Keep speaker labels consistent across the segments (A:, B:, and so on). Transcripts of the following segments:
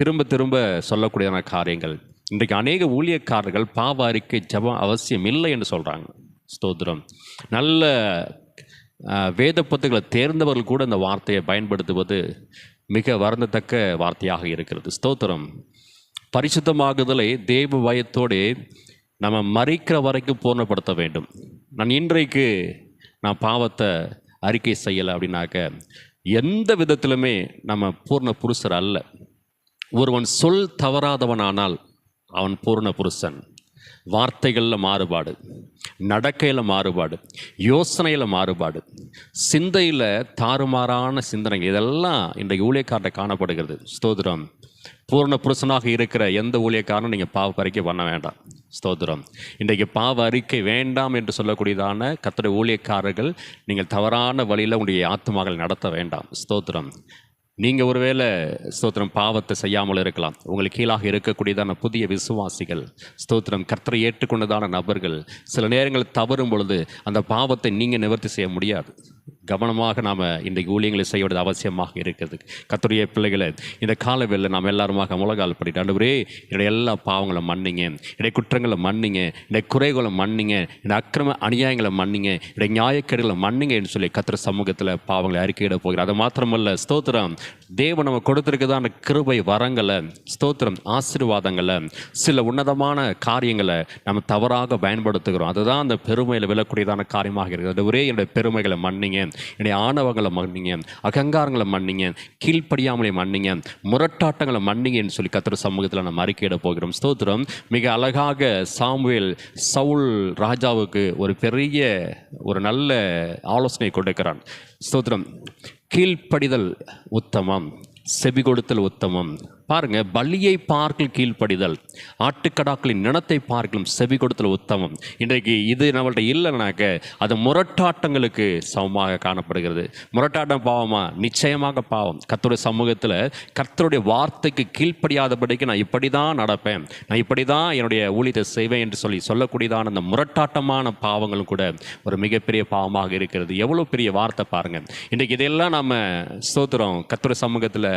A: திரும்ப திரும்ப சொல்லக்கூடியதான காரியங்கள். இன்றைக்கு அநேக ஊழியக்காரர்கள் பாவ அறிக்கை ஜெபம் அவசியம் இல்லை என்று சொல்கிறாங்க. ஸ்தோத்திரம். நல்ல வேத புத்தகங்களை தேர்ந்தவர்கள் கூட இந்த வார்த்தையை பயன்படுத்துவது மிக வருந்தத்தக்க வார்த்தையாக இருக்கிறது. ஸ்தோத்திரம். பரிசுத்தமாகுதலை தேவ பயத்தோடு நம்ம மறிக்கிற வரைக்கும் பூர்ணப்படுத்த வேண்டும். இன்றைக்கு நான் பாவத்தை அறிக்கை செய்யலை அப்படின்னாக்க எந்த விதத்திலுமே நம்ம பூர்ண புருஷர் அல்ல. ஒருவன் சொல் தவறாதவனானால் அவன் பூர்ண புருஷன். வார்த்தைகளில் மாறுபாடு, நடக்கையில் மாறுபாடு, யோசனையில் மாறுபாடு, சிந்தையில் தாறுமாறான சிந்தனைகள், இதெல்லாம் இன்றைக்கு ஊழியக்காரர்கிட்ட காணப்படுகிறது. ஸ்தோத்திரம். பூர்ண புருஷனாக இருக்கிற எந்த ஊழியக்காரனும் நீங்கள் பாவ அறிக்கை பண்ண வேண்டாம். ஸ்தோத்திரம். இன்றைக்கு பாவ அறிக்கை வேண்டாம் என்று சொல்லக்கூடியதான கர்த்தருடைய ஊழியக்காரர்கள் நீங்கள் தவறான வழியில் உங்களுடைய ஆத்துமாக்களை நடத்த வேண்டாம். ஸ்தோத்திரம். நீங்கள் ஒருவேளை ஸ்தோத்திரம் பாவத்தை செய்யாமல் இருக்கலாம். உங்களுக்கு கீழாக இருக்கக்கூடியதான புதிய விசுவாசிகள், ஸ்தோத்திரம், கர்த்தரை ஏற்றுக்கொண்டதான நபர்கள் சில நேரங்கள் தவறும் பொழுது அந்த பாவத்தை நீங்கள் நிவர்த்தி செய்ய முடியாது. கவனமாக நாம் இன்றைக்கு ஊழியங்களை செய்ய வேண்டியது அவசியமாக இருக்கிறது. கர்த்தருடைய பிள்ளைகளை இந்த காலவெளியில் நாம் எல்லாருமாக முழங்கால் படிட்டு, ஆண்டவரே என்னுடைய எல்லா பாவங்களை மன்னிங்க, என்னுடைய குற்றங்களை மன்னிங்க, என்னுடைய குறைகளை மன்னிங்க, என்னுடைய அக்கிரம அநியாயங்களை மன்னிங்க, என்னுடைய நியாயக்கேடுகளை மன்னிங்க என்று சொல்லி கர்த்தர் சமூகத்தில் பாவங்களை அறிக்கையிட போகிறார். அது மாத்திரமல்ல, ஸ்தோத்திரம், தேவன் நம்ம கொடுத்துருக்குதான கிருபை வரங்களை, ஸ்தோத்திரம், ஆசீர்வாதங்களை, சில உன்னதமான காரியங்களை நம்ம தவறாக பயன்படுத்துகிறோம். அதுதான் அந்த பெருமையில் விழக்கூடியதான காரியமாக இருக்குது. ஆண்டவரே என்னுடைய பெருமைகளை மன்னிங்க, என்னுடைய ஆணவங்களை மன்னிங்க, அகங்காரங்களை மன்னிங்க, கீழ்ப்படியாமலே மன்னிங்க, முரட்டாட்டங்களை மன்னிங்கன்னு சொல்லி கர்த்தர் சமூகத்தில் நம்ம அறிக்கையிட போகிறோம். ஸ்தோத்திரம். மிக அழகாக சாமுவேல் சவுல் ராஜாவுக்கு ஒரு நல்ல ஆலோசனை கொடுக்கிறான். ஸ்தோத்திரம். கீழ்ப்படிதல் உத்தமம், செவி கொடுத்தல் உத்தமம். பாருங்க, பலியை பார்க்கல் கீழ்ப்படிதல், ஆட்டுக்கடாக்களின் நினத்தை பார்க்கலும் செவி கொடுத்தல் உத்தமம். இன்றைக்கு இது நம்மள்ட்ட இல்லைனாக்க அது முரட்டாட்டங்களுக்கு சமமாக காணப்படுகிறது. முரட்டாட்டம் பாவமா? நிச்சயமாக பாவம். கர்த்தருடைய சமூகத்தில் கர்த்தருடைய வார்த்தைக்கு கீழ்ப்படியாதபடிக்கு நான் இப்படி தான் நடப்பேன், நான் இப்படி தான் என்னுடைய ஊழியத்தை செய்வேன் என்று சொல்லக்கூடியதான அந்த முரட்டாட்டமான பாவங்களும் கூட ஒரு மிகப்பெரிய பாவமாக இருக்கிறது. எவ்வளோ பெரிய வார்த்தை பாருங்கள். இன்றைக்கு இதெல்லாம் நம்ம ஸ்தோத்திரம் கர்த்தருடைய சமூகத்தில்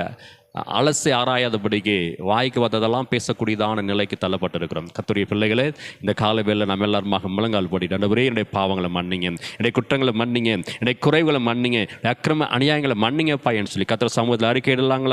A: அலசி ஆராயாதபடிக்கு வாய்க்கு வந்ததெல்லாம் பேசக்கூடியதான நிலைக்கு தள்ளப்பட்டிருக்கிறோம். கர்த்தருடைய பிள்ளைகளே, இந்த காலவேளையில் நம்ம எல்லாருமாக முழங்கால் போடிட்டு, ஆண்டவரே என்னுடைய பாவங்களை மன்னிங்க, என்னுடைய குற்றங்களை மன்னிங்க, என்னுடைய குறைவுகளை மன்னிங்க, அக்கிரம அநியாயங்களை மன்னிங்கப்பா என்று சொல்லி கர்த்தர் சமூகத்தில் அறிக்கையிடலாங்களா?